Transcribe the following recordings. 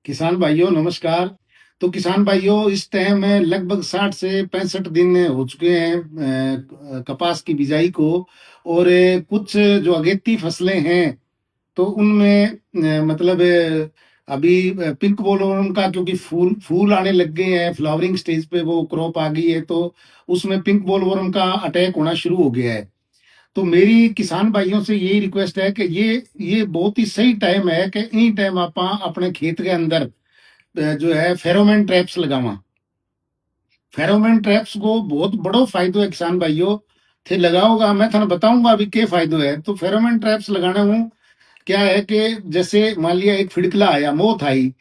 किसान भाइयों नमस्कार। तो किसान भाइयों इस टाइम में लगभग 60 से 65 दिन हो चुके हैं कपास की बिजाई को। और कुछ जो अगेती फसलें हैं तो उनमें मतलब अभी पिंक बोलवर्म का, क्योंकि फूल फूल आने लग गए हैं, फ्लावरिंग स्टेज पे वो क्रॉप आ गई है, तो उसमें पिंक बोलवर्म का अटैक होना शुरू हो गया है। तो मेरी किसान भाइयों से यही रिक्वेस्ट है कि ये बहुत ही सही टाइम है कि इन टाइम आप अपने खेत के अंदर जो है फेरोमोन ट्रैप्स लगावा। फेरोमोन ट्रैप्स को बहुत बड़ो फायदो है किसान भाइयों। थे लगाओगा, मैं थाने बताऊंगा अभी के फायदो है। तो फेरोमोन ट्रैप्स लगाने हूँ क्या है कि जैसे मान लिया एक फिड़कला आया, मोथ आई,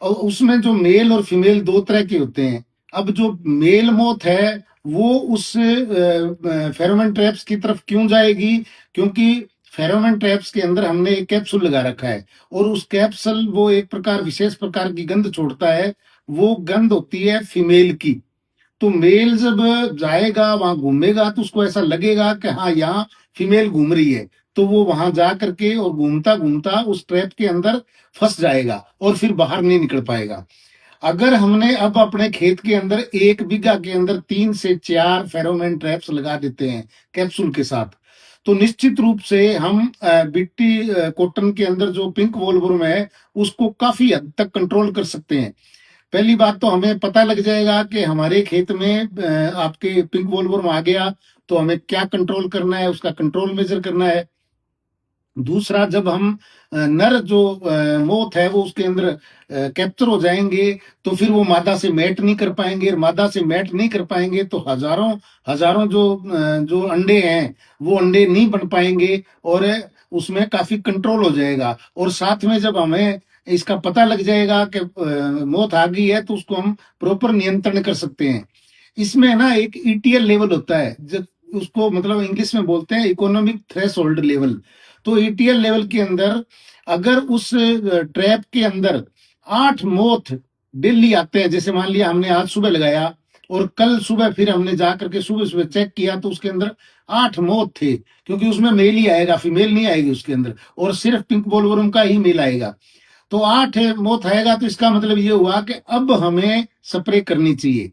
और उसमें जो मेल और फीमेल दो तरह के होते हैं। अब जो मेल मोथ है वो उस फेरोमोन ट्रैप्स की तरफ क्यों जाएगी? क्योंकि फेरोमोन ट्रैप्स के अंदर हमने एक कैप्सूल लगा रखा है, और उस कैप्सूल वो एक प्रकार विशेष प्रकार की गंध छोड़ता है। वो गंध होती है फीमेल की। तो मेल जब जाएगा वहां घूमेगा तो उसको ऐसा लगेगा कि हाँ यहाँ फीमेल घूम रही है, तो वो वहां जा करके और घूमता घूमता उस ट्रैप के अंदर फंस जाएगा और फिर बाहर नहीं निकल पाएगा। अगर हमने अब अपने खेत के अंदर 1 बीघा के अंदर 3 से 4 फेरोमोन ट्रैप्स लगा देते हैं कैप्सूल के साथ, तो निश्चित रूप से हम बिट्टी कॉटन के अंदर जो पिंक बोलवर्म है उसको काफी हद तक कंट्रोल कर सकते हैं। पहली बात तो हमें पता लग जाएगा कि हमारे खेत में आपके पिंक बोलवर्म आ गया, तो हमें क्या कंट्रोल करना है, उसका कंट्रोल मेजर करना है। दूसरा, जब हम नर जो मोथ है वो उसके अंदर कैप्चर हो जाएंगे, तो फिर वो मादा से मैट नहीं कर पाएंगे, और मादा से मैट नहीं कर पाएंगे तो हजारों हजारों जो अंडे हैं वो अंडे नहीं बन पाएंगे, और उसमें काफी कंट्रोल हो जाएगा। और साथ में जब हमें इसका पता लग जाएगा कि मोथ आ गई है, तो उसको हम प्रॉपर नियंत्रण कर सकते हैं। इसमें ना एक ईटीएल लेवल होता है, जब उसको मतलब इंग्लिश में बोलते हैं इकोनॉमिक थ्रेशोल्ड लेवल। तो ईटीएल लेवल के अंदर अगर उस ट्रैप के अंदर 8 मोथ डेली आते हैं, जैसे मान लिया हमने आज सुबह लगाया और कल सुबह फिर हमने जा करके सुबह सुबह चेक किया तो उसके अंदर 8 मोथ थे, क्योंकि उसमें मेल ही आएगा, फीमेल नहीं आएगी उसके अंदर, और सिर्फ पिंक बोलवर्म का ही मेल आएगा। तो 8 मोथ आएगा, तो इसका मतलब ये हुआ कि अब हमें स्प्रे करनी चाहिए।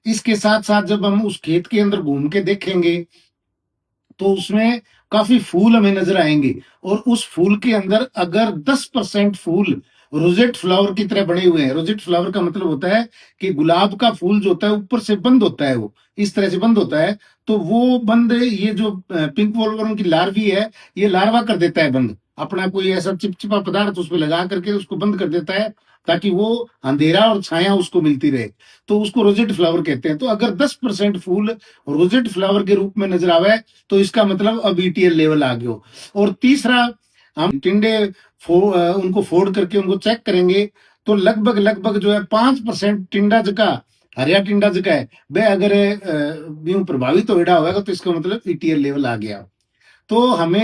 इसके साथ साथ जब हम उस खेत के अंदर घूम के देखेंगे तो उसमें काफी फूल हमें नजर आएंगे, और उस फूल के अंदर अगर 10% फूल रोजेट फ्लावर की तरह बने हुए हैं। रोजेट फ्लावर का मतलब होता है कि गुलाब का फूल जो होता है ऊपर से बंद होता है, वो इस तरह से बंद होता है। तो वो बंद, ये जो पिंक वॉलवर्म की लार्वी है, ये लार्वा कर देता है बंद, अपना कोई ऐसा चिपचिपा पदार्थ उस पर लगा करके उसको बंद कर देता है, ताकि वो अंधेरा और छाया उसको मिलती रहे। तो उसको रोजेट फ्लावर कहते हैं। तो अगर 10% फूल रोजेट फ्लावर के रूप में नजर आवे तो इसका मतलब अब ईटीएल लेवल आ गया। और तीसरा, हम टिंडे उनको फोड़ करके उनको चेक करेंगे, तो लगभग लगभग जो है 5% टिंडा जगह, हरिया टिंडा जगह है वह अगर यूं प्रभावित हो होगा, तो इसका मतलब ईटीएल लेवल आ गया। तो हमें